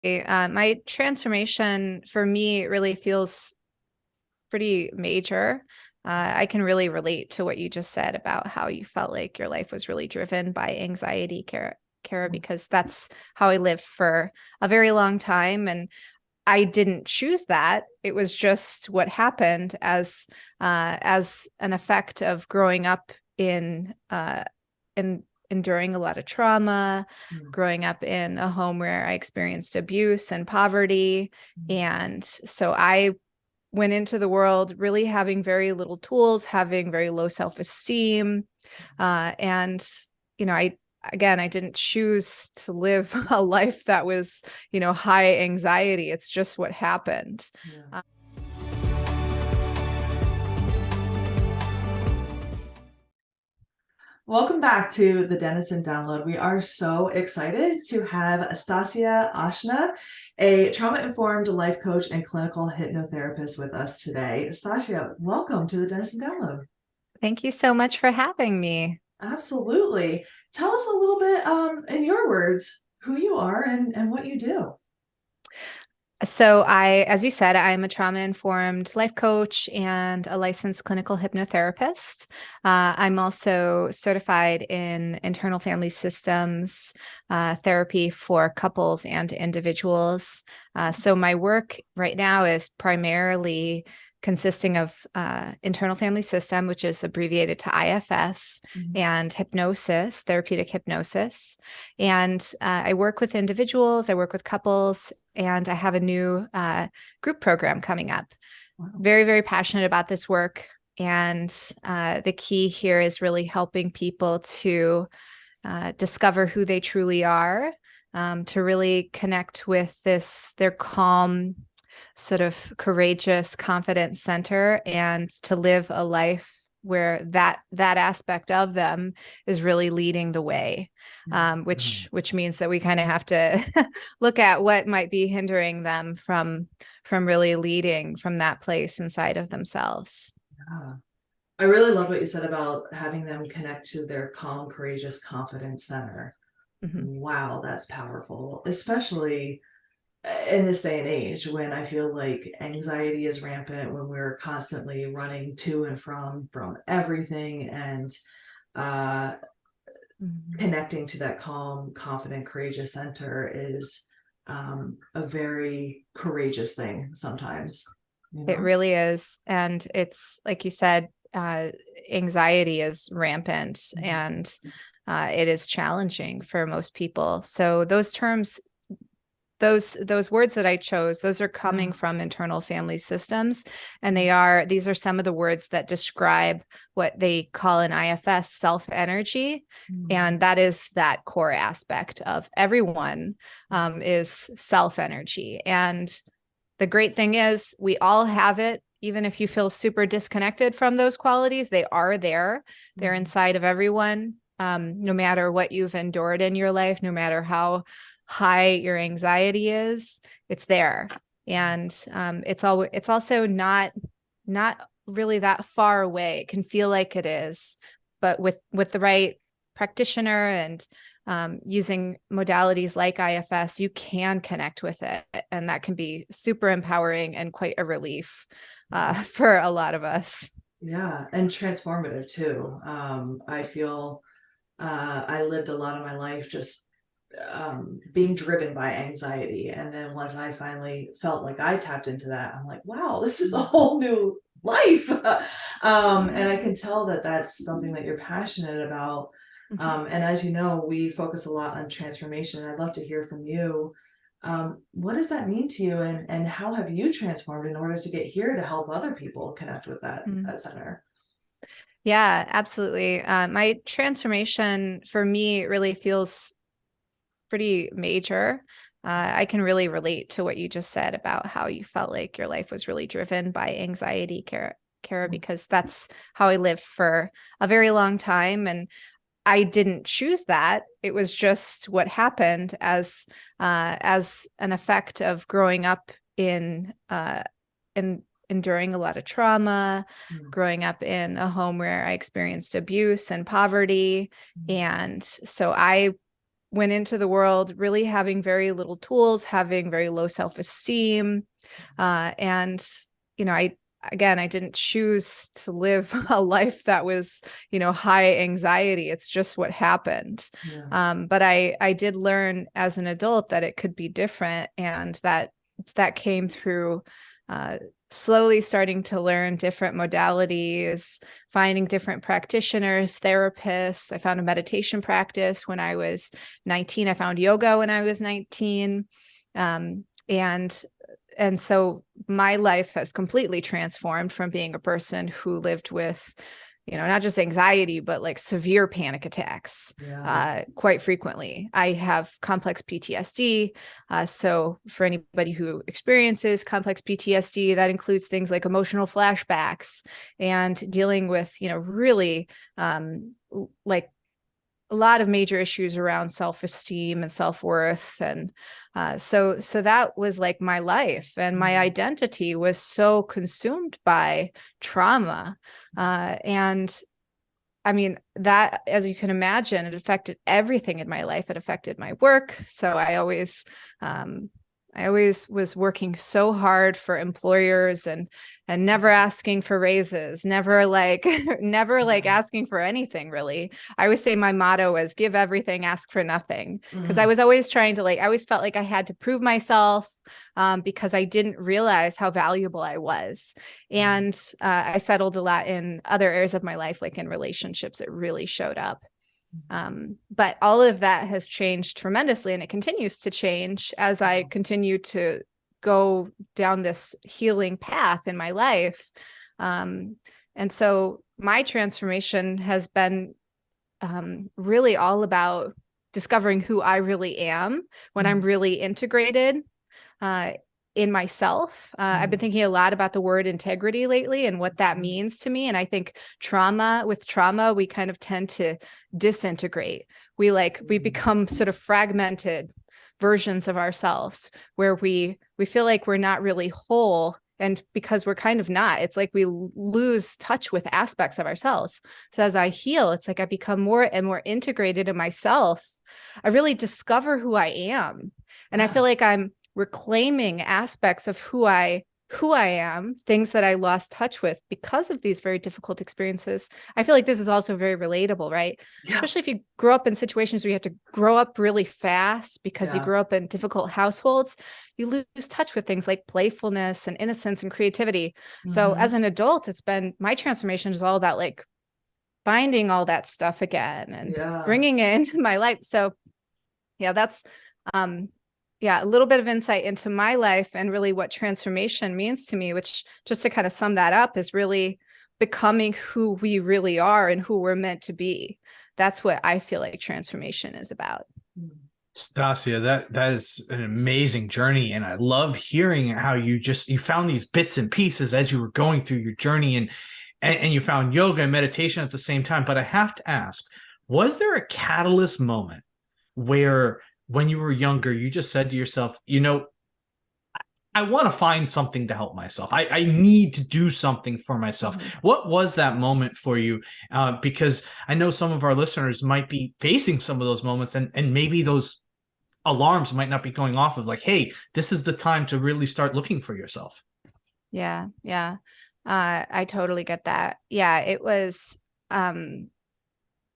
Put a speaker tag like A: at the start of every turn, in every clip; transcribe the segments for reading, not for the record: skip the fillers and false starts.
A: My transformation for me really feels pretty major. I can really relate to what you just said about how you felt like your life was really driven by anxiety, Kara, because that's how I lived for a very long time. And I didn't choose that. It was just what happened as an effect of growing up in enduring a lot of trauma, growing up in a home where I experienced abuse and poverty. And so I went into the world really having very little tools, having very low self-esteem. And, I didn't choose to live a life that was, high anxiety. It's just what happened.
B: Yeah. Welcome back to the Denizen Download. We are so excited to have Stacia Aashna, a trauma-informed life coach and clinical hypnotherapist with us today. Stacia, welcome to the Denizen Download.
A: Thank you so much for having me.
B: Absolutely. Tell us a little bit, in your words, who you are and what you do.
A: So as you said, I'm a trauma-informed life coach and a licensed clinical hypnotherapist. I'm also certified in internal family systems therapy for couples and individuals. So my work right now is primarily consisting of internal family system, which is abbreviated to IFS, and hypnosis, therapeutic hypnosis. And I work with individuals, I work with couples, and I have a new group program coming up.
B: Wow.
A: Very, very passionate about this work. And the key here is really helping people to discover who they truly are, to really connect with their calm, sort of courageous, confident center, and to live a life where that aspect of them is really leading the way, which means that we kind of have to look at what might be hindering them from really leading from that place inside of themselves.
B: Yeah. I really loved what you said about having them connect to their calm, courageous, confident center.
A: Mm-hmm.
B: Wow, that's powerful, especially in this day and age when I feel like anxiety is rampant, when we're constantly running to and from everything, and uh, connecting to that calm, confident, courageous center is a very courageous thing sometimes, you
A: It
B: know?
A: really is. And it's like you said, anxiety is rampant and it is challenging for most people. So those terms, those words that I chose, those are coming from internal family systems. And these are some of the words that describe what they call an IFS self-energy. And that is that core aspect of everyone, is self-energy. And the great thing is we all have it. Even if you feel super disconnected from those qualities, they are there. They're inside of everyone. No matter what you've endured in your life, no matter how high your anxiety is, it's there. And it's also not really that far away. It can feel like it is, but with the right practitioner and using modalities like IFS, you can connect with it. And that can be super empowering and quite a relief for a lot of us.
B: Yeah, and transformative too. I feel I lived a lot of my life just being driven by anxiety. And then once I finally felt like I tapped into that, I'm like, wow, this is a whole new life. And I can tell that that's something that you're passionate about. And as you know, we focus a lot on transformation. I'd love to hear from you. What does that mean to you, and how have you transformed in order to get here to help other people connect with that center?
A: Yeah, absolutely. My transformation for me really feels pretty major. I can really relate to what you just said about how you felt like your life was really driven by anxiety, Kara, because that's how I lived for a very long time. And I didn't choose that. It was just what happened as an effect of growing up in enduring a lot of trauma, growing up in a home where I experienced abuse and poverty. And so I went into the world really having very little tools, having very low self-esteem. And, I didn't choose to live a life that was, high anxiety. It's just what happened.
B: Yeah.
A: But I did learn as an adult that it could be different. And that came through slowly starting to learn different modalities, finding different practitioners, therapists. I found a meditation practice when I was 19. I found yoga when I was 19. And so my life has completely transformed from being a person who lived with, not just anxiety, but like severe panic attacks, quite frequently. I have complex PTSD. So for anybody who experiences complex PTSD, that includes things like emotional flashbacks and dealing with, really like a lot of major issues around self-esteem and self-worth. And so that was like my life, and my identity was so consumed by trauma. And I mean, that, as you can imagine, it affected everything in my life. It affected my work. So I always was working so hard for employers and never asking for raises, never asking for anything, really. I always say my motto was give everything, ask for nothing. Because I was always trying to I always felt like I had to prove myself because I didn't realize how valuable I was. And I settled a lot in other areas of my life, like in relationships. It really showed up. But all of that has changed tremendously, and it continues to change as I continue to go down this healing path in my life. And so my transformation has been really all about discovering who I really am when I'm really integrated in myself. I've been thinking a lot about the word integrity lately and what that means to me. And I think with trauma, we kind of tend to disintegrate. We become sort of fragmented versions of ourselves where we feel like we're not really whole. And because we're kind of not, it's like we lose touch with aspects of ourselves. So as I heal, it's like I become more and more integrated in myself. I really discover who I am. And I feel like I'm reclaiming aspects of who I am, things that I lost touch with because of these very difficult experiences. I feel like this is also very relatable, right? Yeah. Especially if you grow up in situations where you have to grow up really fast because you grew up in difficult households, you lose touch with things like playfulness and innocence and creativity. So as an adult, my transformation is all about like finding all that stuff again and bringing it into my life. So that's, a little bit of insight into my life and really what transformation means to me, which, just to kind of sum that up, is really becoming who we really are and who we're meant to be. That's what I feel like transformation is about.
C: Stacia, that is an amazing journey. And I love hearing how you found these bits and pieces as you were going through your journey, and you found yoga and meditation at the same time. But I have to ask, was there a catalyst moment where, when you were younger, you just said to yourself, I want to find something to help myself. I need to do something for myself. What was that moment for you? Because I know some of our listeners might be facing some of those moments, and maybe those alarms might not be going off of like, hey, this is the time to really start looking for yourself.
A: Yeah. I totally get that. Yeah, it was,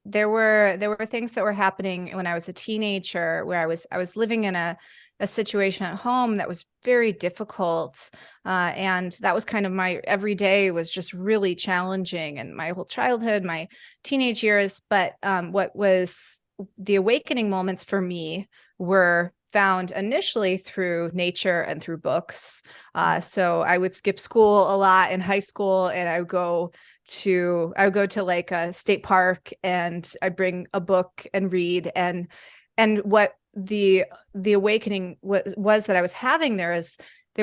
A: there were things that were happening when I was a teenager where I was living in a situation at home that was very difficult. And that was kind of my everyday was just really challenging, and my whole childhood, my teenage years. But what was the awakening moments for me were found initially through nature and through books. So I would skip school a lot in high school, and I would go to like a state park, and I'd bring a book and read. And what the awakening was that I was having there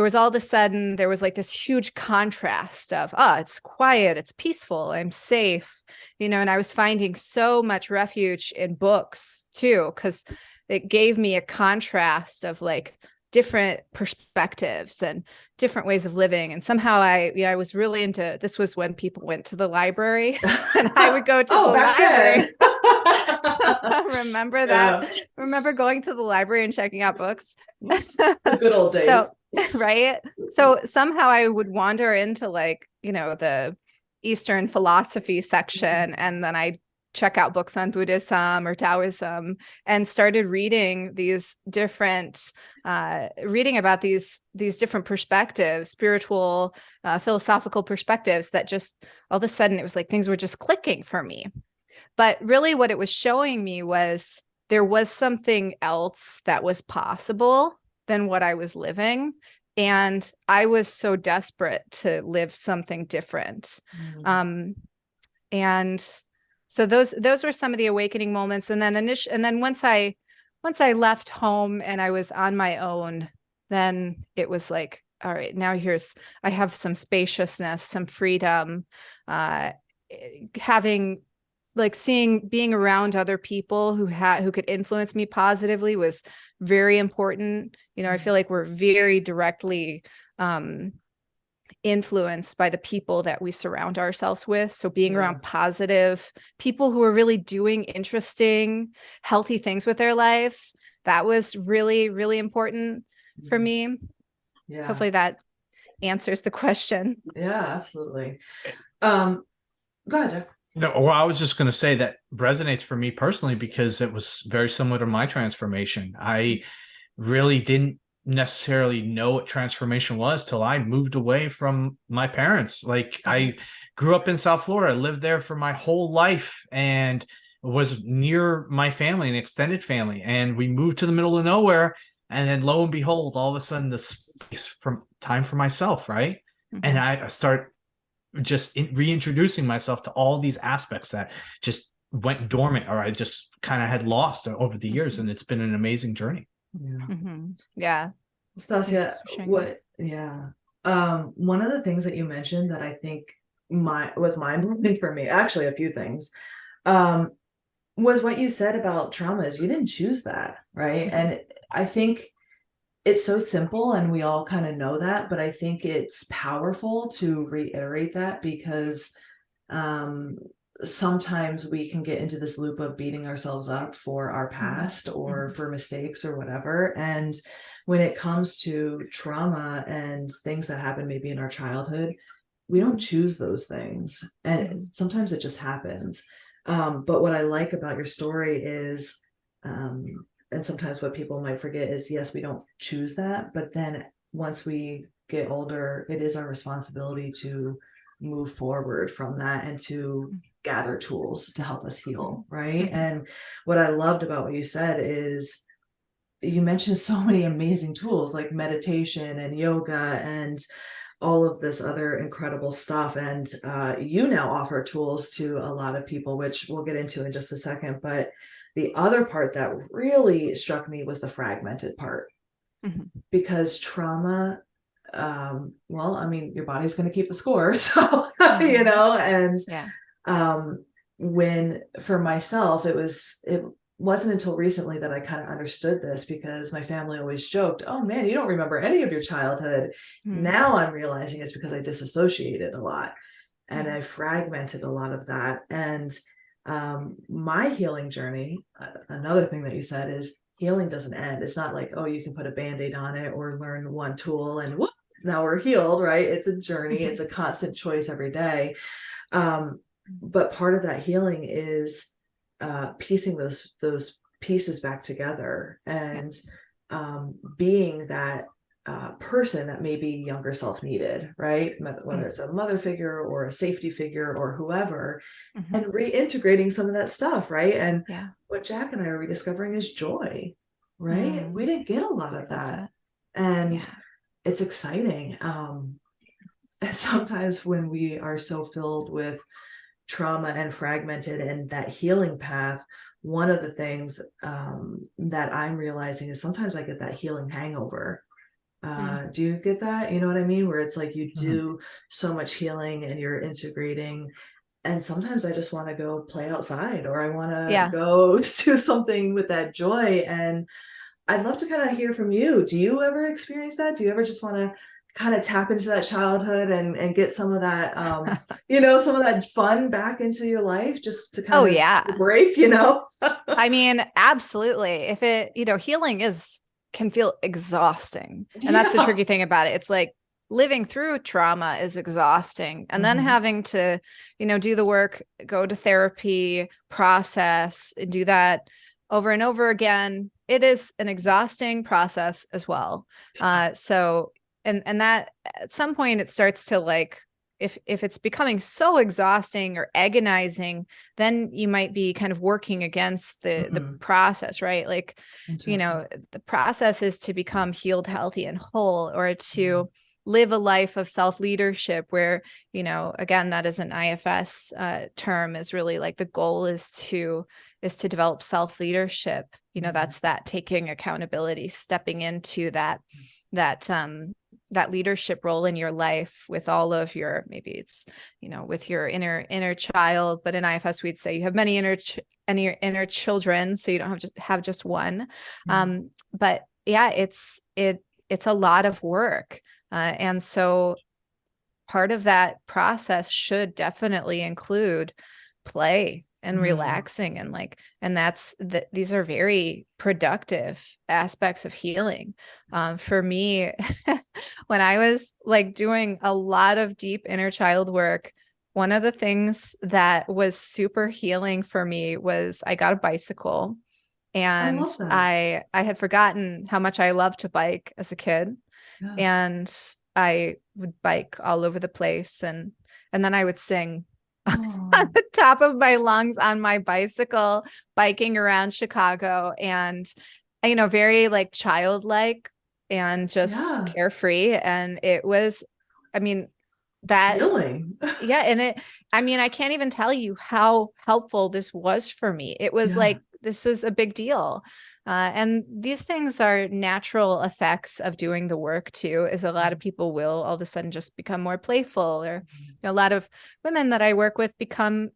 A: was all of a sudden, there was like this huge contrast of, it's quiet, it's peaceful, I'm safe, and I was finding so much refuge in books too, because it gave me a contrast of like different perspectives and different ways of living. And somehow I was really this was when people went to the library and I would go to the library. Remember that? Remember going to the library and checking out books?
B: The good old days.
A: So, right. So somehow I would wander into like, the Eastern philosophy section, and then I check out books on Buddhism or Taoism, and started reading these different, reading about these different perspectives, spiritual, philosophical perspectives, that just all of a sudden it was like things were just clicking for me. But really what it was showing me was there was something else that was possible than what I was living. And I was so desperate to live something different. And so those were some of the awakening moments. And then once I left home and I was on my own, then it was like, all right, now I have some spaciousness, some freedom, being around other people who could influence me positively was very important. I feel like we're very directly influenced by the people that we surround ourselves with. So being around positive people who are really doing interesting, healthy things with their lives, that was really, really important for me. Yeah. Hopefully that answers the question.
B: Yeah, absolutely. Go ahead, Jack.
C: No, well, I was just going to say that resonates for me personally because it was very similar to my transformation. I really didn't necessarily know what transformation was till I moved away from my parents. Like, I grew up in South Florida, lived there for my whole life, and was near my family, an extended family. And we moved to the middle of nowhere. And then lo and behold, all of a sudden, this space from time for myself, right? Mm-hmm. And I start just reintroducing myself to all these aspects that just went dormant, or I just kind of had lost over the years. And it's been an amazing journey.
A: Yeah.
B: Stacia, one of the things that you mentioned that I think was mind-blowing for me, actually a few things, was what you said about traumas. You didn't choose that, right? And I think it's so simple and we all kind of know that, but I think it's powerful to reiterate that because sometimes we can get into this loop of beating ourselves up for our past or for mistakes or whatever. And when it comes to trauma and things that happen maybe in our childhood, we don't choose those things. And sometimes it just happens. But what I like about your story is, and sometimes what people might forget is, yes, we don't choose that. But then once we get older, it is our responsibility to move forward from that and to gather tools to help us heal, right? And what I loved about what you said is you mentioned so many amazing tools like meditation and yoga and all of this other incredible stuff. And you now offer tools to a lot of people, which we'll get into in just a second. But the other part that really struck me was the fragmented part, because trauma, well, I mean, your body's going to keep the score. So, and when for myself, it wasn't until recently that I kind of understood this, because my family always joked, oh man, you don't remember any of your childhood. Now I'm realizing it's because I disassociated a lot and I fragmented a lot of that. And my healing journey, another thing that you said is healing doesn't end. It's not like, oh, you can put a Band-Aid on it or learn one tool and whoop, now we're healed, right? It's a journey. It's a constant choice every day. But part of that healing is piecing those pieces back together and being that person that maybe younger self needed, right? Whether it's a mother figure or a safety figure or whoever, and reintegrating some of that stuff, right? And what Jack and I are rediscovering is joy, right? We didn't get a lot of that. And it's exciting. Sometimes when we are so filled with trauma and fragmented and that healing path, one of the things that I'm realizing is sometimes I get that healing hangover. Do you get that? You know what I mean? Where it's like you do so much healing and you're integrating, and sometimes I just want to go play outside, or I want to go do something with that joy. And I'd love to kind of hear from you. Do you ever experience that? Do you ever just want to kind of tap into that childhood and get some of that, some of that fun back into your life, just to
A: Oh
B: kind of
A: yeah.
B: break,
A: I mean, absolutely. If it, healing can feel exhausting. And that's the
B: Yeah.
A: tricky thing about it. It's like living through trauma is exhausting. And then having to, do the work, go to therapy, process, and do that over and over again. It is an exhausting process as well. And that at some point it starts to like, if it's becoming so exhausting or agonizing, then you might be kind of working against the process, right? Like, the process is to become healed, healthy, and whole, or to live a life of self-leadership where, again, that is an IFS term, is really like the goal is to develop self-leadership. That's that taking accountability, stepping into that leadership role in your life with all of your, maybe it's, with your inner child, but in IFS, we'd say you have many inner children. So you don't have just one. But yeah, it's a lot of work. And so part of that process should definitely include play and relaxing, and these are very productive aspects of healing. For me, when I was like doing a lot of deep inner child work, one of the things that was super healing for me was I got a bicycle, and
B: I love that.
A: I had forgotten how much I loved to bike as a kid.
B: Yeah.
A: And I would bike all over the place, and then I would sing on the top of my lungs on my bicycle, biking around Chicago, and very like childlike and just carefree. And it was, I mean, that
B: healing.
A: Yeah. And I can't even tell you how helpful this was for me. It was like, this was a big deal. And these things are natural effects of doing the work too, is a lot of people will all of a sudden just become more playful, or a lot of women that I work with become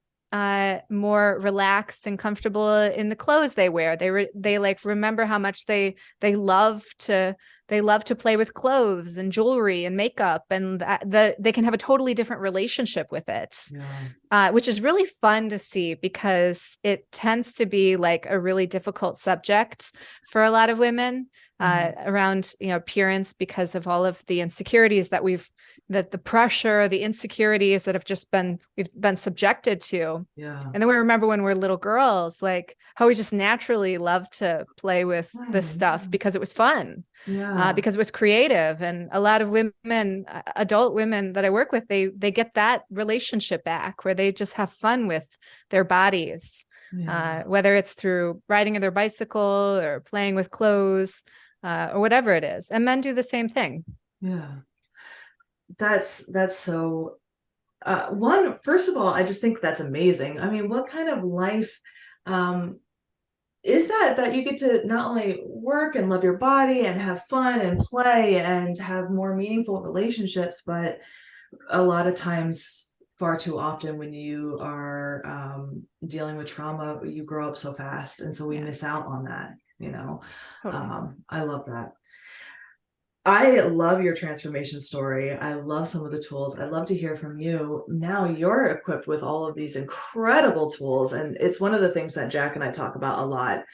A: more relaxed and comfortable in the clothes they wear. They like remember how much they love to play with clothes and jewelry and makeup, and they can have a totally different relationship with it, which is really fun to see, because it tends to be like a really difficult subject for a lot of women around appearance, because of all of the insecurities that the pressure, the insecurities that we've been subjected to. And then we remember when we're little girls, like how we just naturally love to play with this stuff because it was fun. Because it was creative. And a lot of women, adult women that I work with, they get that relationship back where they just have fun with their bodies, whether it's through riding their bicycle or playing with clothes, or whatever it is. And men do the same thing.
B: That's so first of all, I just think that's amazing. I mean, what kind of life is that you get to not only work and love your body and have fun and play and have more meaningful relationships, but a lot of times, far too often, when you are dealing with trauma, you grow up so fast, and so we miss out on that. Totally. I love that. I love your transformation story. I love some of the tools. I'd love to hear from you. Now you're equipped with all of these incredible tools. And it's one of the things that Jack and I talk about a lot,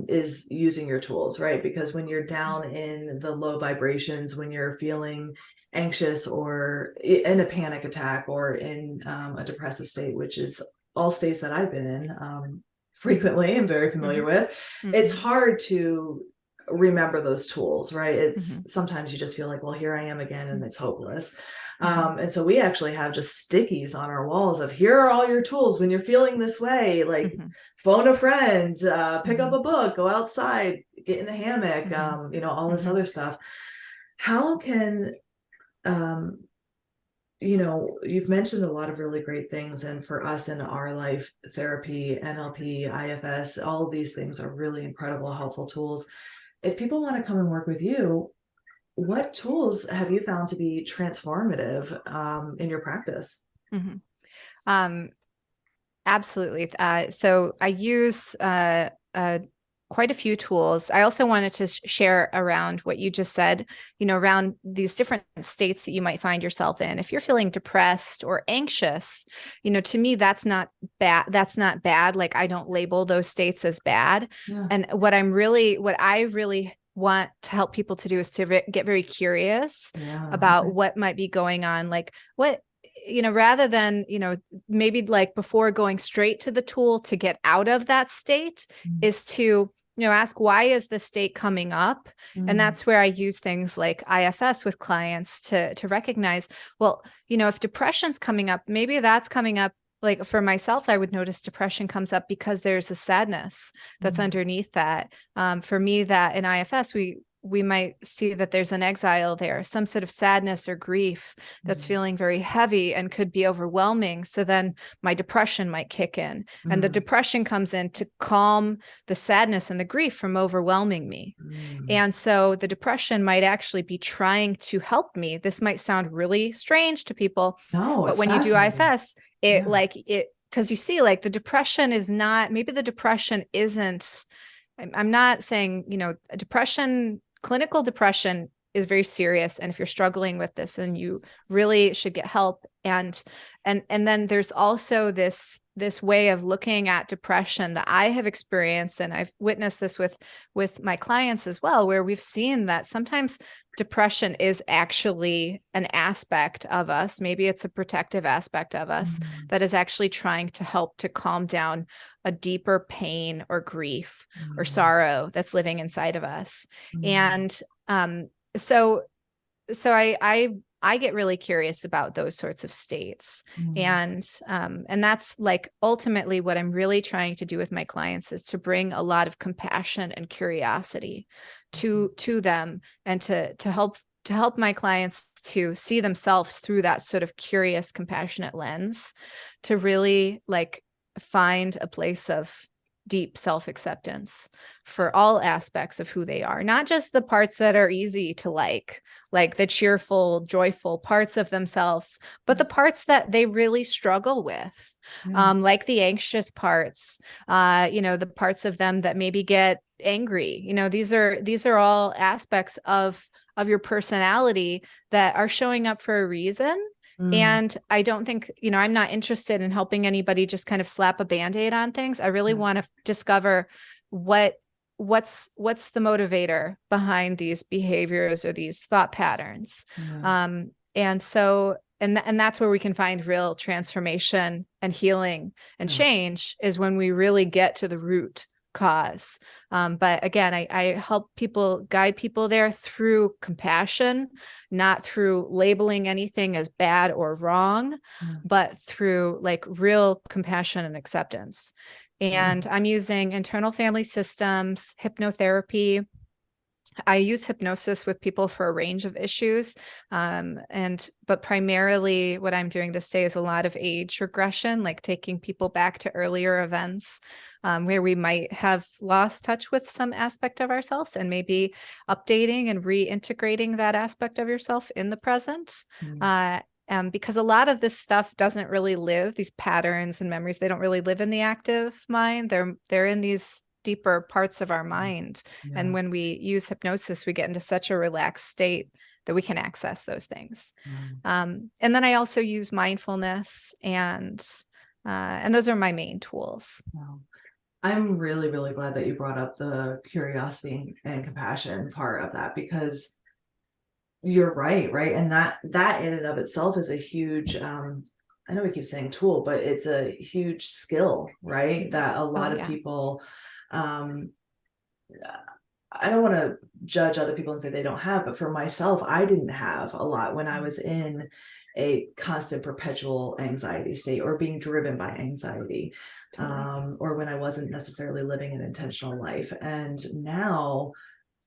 B: is using your tools, right? Because when you're down in the low vibrations, when you're feeling anxious or in a panic attack or in a depressive state, which is all states that I've been in frequently and very familiar with, it's hard to remember those tools, right? It's sometimes you just feel like, well, here I am again, and it's hopeless. And so we actually have just stickies on our walls of, here are all your tools when you're feeling this way, like phone a friend, pick up a book, go outside, get in a hammock, all this other stuff. How can you've mentioned a lot of really great things, and for us in our life, therapy, NLP, IFS, all of these things are really incredible, helpful tools. If people want to come and work with you, what tools have you found to be transformative in your practice?
A: Absolutely. So I use quite a few tools. I also wanted to share around what you just said, around these different states that you might find yourself in. If you're feeling depressed or anxious, to me, that's not bad. That's not bad. Like, I don't label those states as bad.
B: Yeah.
A: And what I really want to help people to do is to get very curious about what might be going on. Like, what, rather than, maybe like before going straight to the tool to get out of that state, is to, ask, why is the state coming up? And that's where I use things like IFS with clients to recognize, well, if depression's coming up, maybe that's coming up. Like for myself, I would notice depression comes up because there's a sadness that's underneath that. For me, that in IFS, we might see that there's an exile there, some sort of sadness or grief that's feeling very heavy and could be overwhelming. So then my depression might kick in, and the depression comes in to calm the sadness and the grief from overwhelming me. And so the depression might actually be trying to help me. This might sound really strange to people, but when you do IFS, because you see, like, the depression is not, maybe the depression isn't, I'm not saying, depression, clinical depression is very serious. And if you're struggling with this, then you really should get help. And then there's also this way of looking at depression that I have experienced, and I've witnessed this with my clients as well, where we've seen that sometimes depression is actually an aspect of us. Maybe it's a protective aspect of us that is actually trying to help to calm down a deeper pain or grief or sorrow that's living inside of us. And so I get really curious about those sorts of states. And that's like ultimately what I'm really trying to do with my clients, is to bring a lot of compassion and curiosity to them, and to help my clients to see themselves through that sort of curious, compassionate lens, to really like find a place of deep self-acceptance for all aspects of who they are, not just the parts that are easy to like the cheerful, joyful parts of themselves, but the parts that they really struggle with, like the anxious parts, the parts of them that maybe get angry. These are all aspects of your personality that are showing up for a reason. And I don't think, I'm not interested in helping anybody just kind of slap a Band-Aid on things. I really want to discover what's the motivator behind these behaviors or these thought patterns. And so, and that's where we can find real transformation and healing and change, is when we really get to the root cause. But again, I help people, guide people there through compassion, not through labeling anything as bad or wrong, but through like real compassion and acceptance. And I'm using internal family systems, hypnotherapy. I use hypnosis with people for a range of issues. But primarily what I'm doing this day is a lot of age regression, like taking people back to earlier events where we might have lost touch with some aspect of ourselves, and maybe updating and reintegrating that aspect of yourself in the present. Because a lot of this stuff doesn't really live, these patterns and memories, they don't really live in the active mind. They're in these deeper parts of our mind. And when we use hypnosis, we get into such a relaxed state that we can access those things. And then I also use mindfulness, and those are my main tools.
B: I'm really, really glad that you brought up the curiosity and compassion part of that, because you're right. And that in and of itself is a huge, I know we keep saying tool, but it's a huge skill, right? That a lot of people, I don't want to judge other people and say they don't have, but for myself, I didn't have a lot when I was in a constant perpetual anxiety state, or being driven by anxiety, or when I wasn't necessarily living an intentional life. And now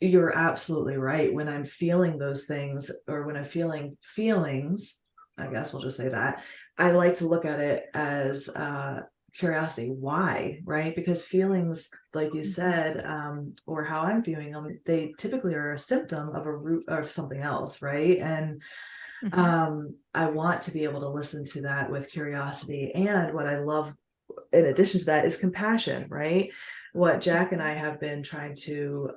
B: you're absolutely right. When I'm feeling those things, or when I'm feeling feelings, I guess we'll just say that, I like to look at it as curiosity. Why? Right? Because feelings, like you said, or how I'm viewing them, they typically are a symptom of a root of something else, right? And I want to be able to listen to that with curiosity. And what I love in addition to that is compassion, right? what Jack and I have been trying to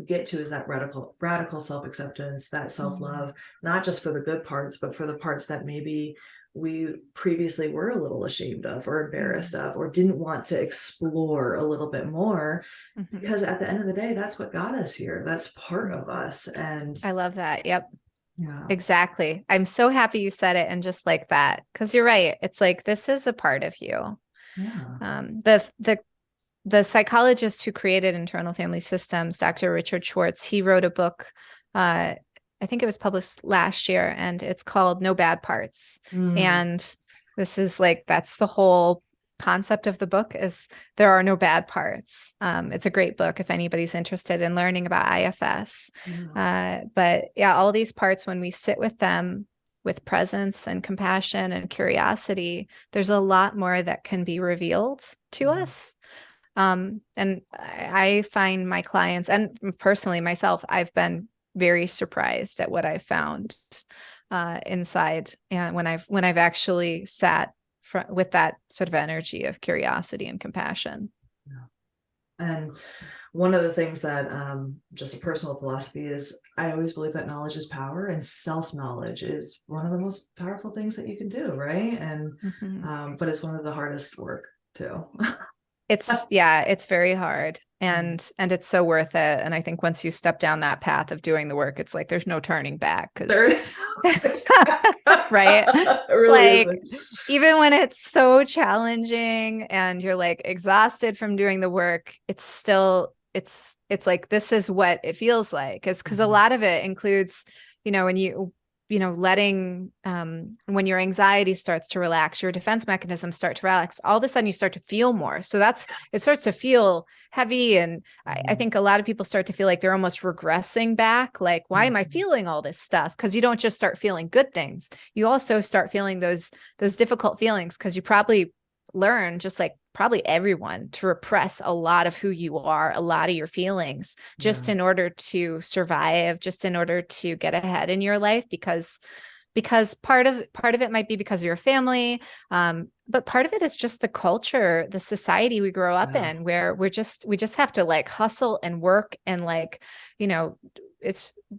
B: get to is that radical self-acceptance, that self-love, not just for the good parts, but for the parts that maybe we previously were a little ashamed of or embarrassed of, or didn't want to explore a little bit more, because at the end of the day, that's what got us here. That's part of us. And
A: I love that. Yep.
B: yeah,
A: Exactly. I'm so happy you said it. And just like that, because you're right. It's like, this is a part of you.
B: yeah.
A: The psychologist who created internal family systems, Dr. Richard Schwartz, he wrote a book, I think it was published last year, and it's called No Bad Parts. And this is like, that's the whole concept of the book, is there are no bad parts. It's a great book if anybody's interested in learning about IFS. But yeah, all these parts, when we sit with them with presence and compassion and curiosity, there's a lot more that can be revealed to us. And I find my clients, and personally myself, I've been very surprised at what I've found inside, and when I've actually sat with that sort of energy of curiosity and compassion.
B: And one of the things that just a personal philosophy is, I always believe that knowledge is power, and self-knowledge is one of the most powerful things that you can do, right? And but it's one of the hardest work too.
A: It's very hard, and it's so worth it. And I think once you step down that path of doing the work, it's like there's no turning back.
B: There is.
A: Right?
B: It
A: It's
B: really
A: like,
B: isn't.
A: even when it's so challenging and you're like exhausted from doing the work, it's still, it's like, this is what it feels like. Is because a lot of it includes, when letting, when your anxiety starts to relax, your defense mechanisms start to relax, all of a sudden you start to feel more. So it starts to feel heavy. And I think a lot of people start to feel like they're almost regressing back. Like, why am I feeling all this stuff? Because you don't just start feeling good things. You also start feeling those difficult feelings, because you probably learn, just like probably everyone, to repress a lot of who you are, a lot of your feelings, just in order to survive, just in order to get ahead in your life, because part of it might be because of your family, but part of it is just the culture, the society we grow up in, where we just have to like hustle and work, and like,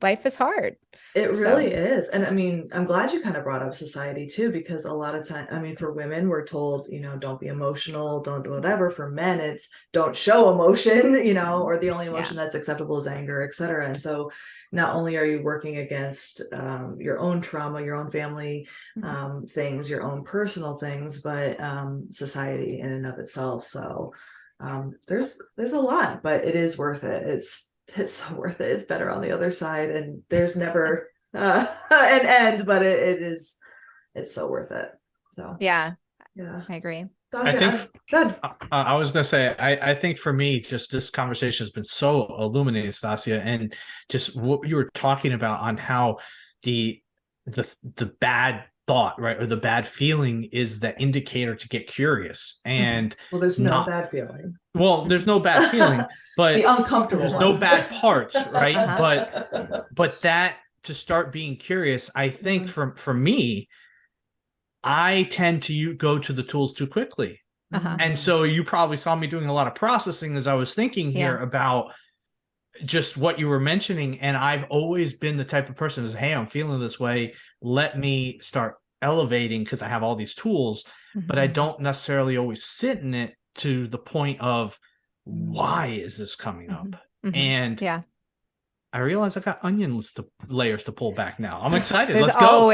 A: life is hard.
B: It really is. And I mean, I'm glad you kind of brought up society too, because a lot of time, I mean, for women, we're told, don't be emotional, don't do whatever. For men, it's don't show emotion, or the only emotion that's acceptable is anger, etc. And so not only are you working against your own trauma, your own family things, your own personal things, but society in and of itself. So there's a lot, but it is worth it. It's so worth it. It's better on the other side, and there's never an end, but it's so worth it. So yeah,
A: I agree.
C: I think good. I was going to say, I think for me, just this conversation has been so illuminating, Stacia, and just what you were talking about on how the bad thought, right, or the bad feeling is the indicator to get curious. And
B: well, there's no bad feeling.
C: Well, there's no bad feeling, but
B: the uncomfortable
C: there's
B: one.
C: no bad parts, right? But that, to start being curious, I think for me, I tend to go to the tools too quickly. And so you probably saw me doing a lot of processing as I was thinking here about just what you were mentioning. And I've always been the type of person who's, hey, I'm feeling this way. Let me start elevating, because I have all these tools, but I don't necessarily always sit in it to the point of, why is this coming up? And I realize I've got layers to pull back now. I'm excited. Let's go.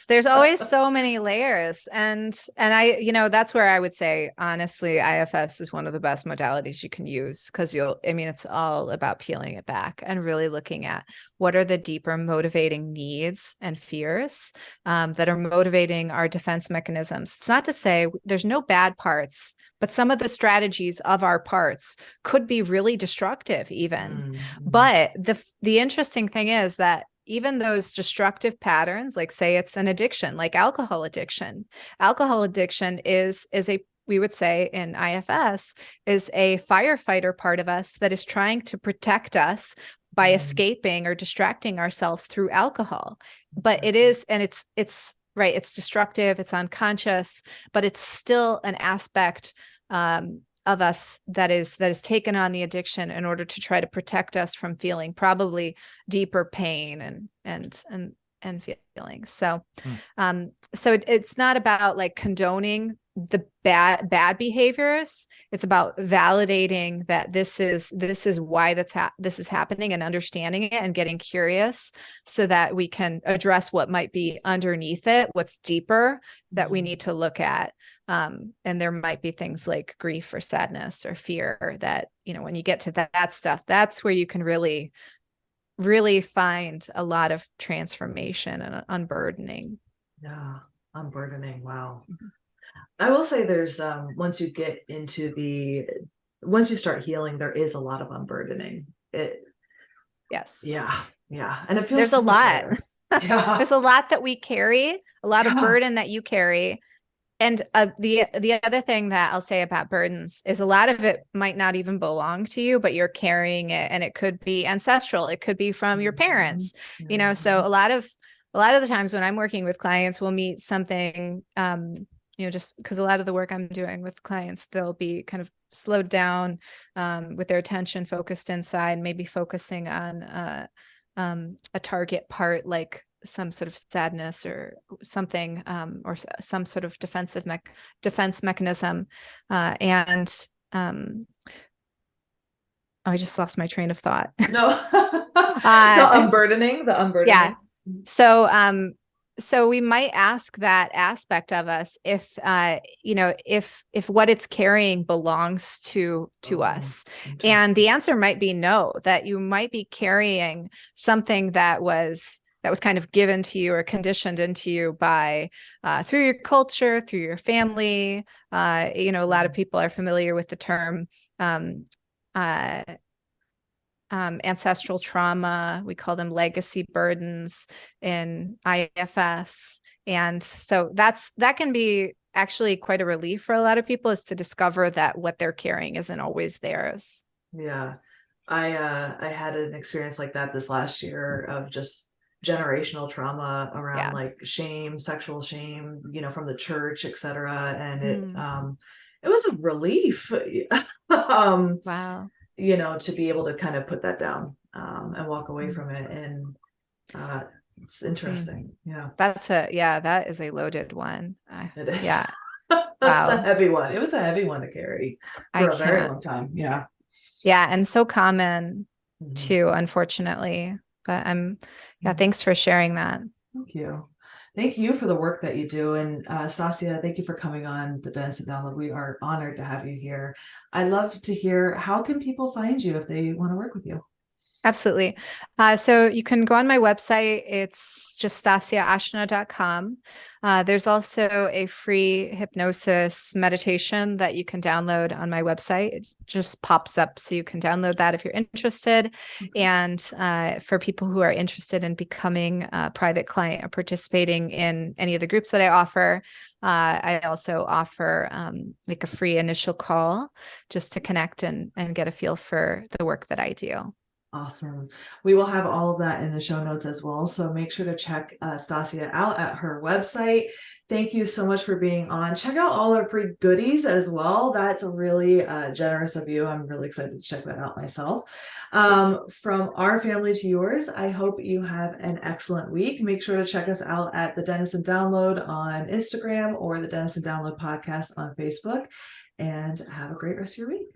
A: There's always so many layers. And I, that's where I would say, honestly, IFS is one of the best modalities you can use, because it's all about peeling it back and really looking at what are the deeper motivating needs and fears that are motivating our defense mechanisms. It's not to say there's no bad parts, but some of the strategies of our parts could be really destructive even. But the interesting thing is that even those destructive patterns, like say it's an addiction, like alcohol addiction is we would say in IFS, is a firefighter part of us that is trying to protect us by escaping or distracting ourselves through alcohol. But it is, and it's right, it's destructive, it's unconscious, but it's still an aspect of us that is taken on the addiction in order to try to protect us from feeling probably deeper pain and feelings. So, so it's not about like condoning the bad behaviors. It's about validating that this is why this is happening, and understanding it and getting curious so that we can address what might be underneath it, what's deeper that we need to look at. And there might be things like grief or sadness or fear that, when you get to that stuff, that's where you can really find a lot of transformation and unburdening.
B: Yeah, unburdening. Wow. I will say there's once you start healing, there is a lot of unburdening.
A: Yes.
B: Yeah. And it feels
A: there's a lot.
B: Yeah.
A: There's a lot that we carry, a lot of burden that you carry. And the other thing that I'll say about burdens is a lot of it might not even belong to you, but you're carrying it, and it could be ancestral. It could be from your parents, so a lot of the times when I'm working with clients, we'll meet something, just because a lot of the work I'm doing with clients, they'll be kind of slowed down with their attention focused inside, maybe focusing on a target part, like some sort of sadness or something, or some sort of defense mechanism. I just lost my train of thought.
B: No, the unburdening.
A: Yeah. So we might ask that aspect of us if what it's carrying belongs to us. And the answer might be no, that you might be carrying something that was kind of given to you or conditioned into you by through your culture, through your family. A lot of people are familiar with the term ancestral trauma. We call them legacy burdens in IFS. And so that can be actually quite a relief for a lot of people, is to discover that what they're carrying isn't always theirs.
B: Yeah. I had an experience like that this last year of just generational trauma around like shame, sexual shame, from the church, etc. And it was a relief.
A: Wow.
B: To be able to kind of put that down and walk away from it. And it's interesting. Yeah.
A: That is a loaded one.
B: It is.
A: Yeah.
B: That's a heavy one. It was a heavy one to carry for a very long time. Yeah.
A: Yeah. And so common too, unfortunately. But thanks for sharing that.
B: Thank you. Thank you for the work that you do. And Stacia, thank you for coming on the Dennison Download. We are honored to have you here. I'd love to hear, how can people find you if they want to work with you?
A: Absolutely. So you can go on my website. It's just staciaaashna.com. There's also a free hypnosis meditation that you can download on my website. It just pops up, so you can download that if you're interested. And for people who are interested in becoming a private client or participating in any of the groups that I offer, I also offer like a free initial call just to connect and get a feel for the work that I do.
B: Awesome. We will have all of that in the show notes as well. So make sure to check Stacia out at her website. Thank you so much for being on. Check out all our free goodies as well. That's really generous of you. I'm really excited to check that out myself. From our family to yours, I hope you have an excellent week. Make sure to check us out at the Dennison Download on Instagram or the Dennison Download podcast on Facebook. And have a great rest of your week.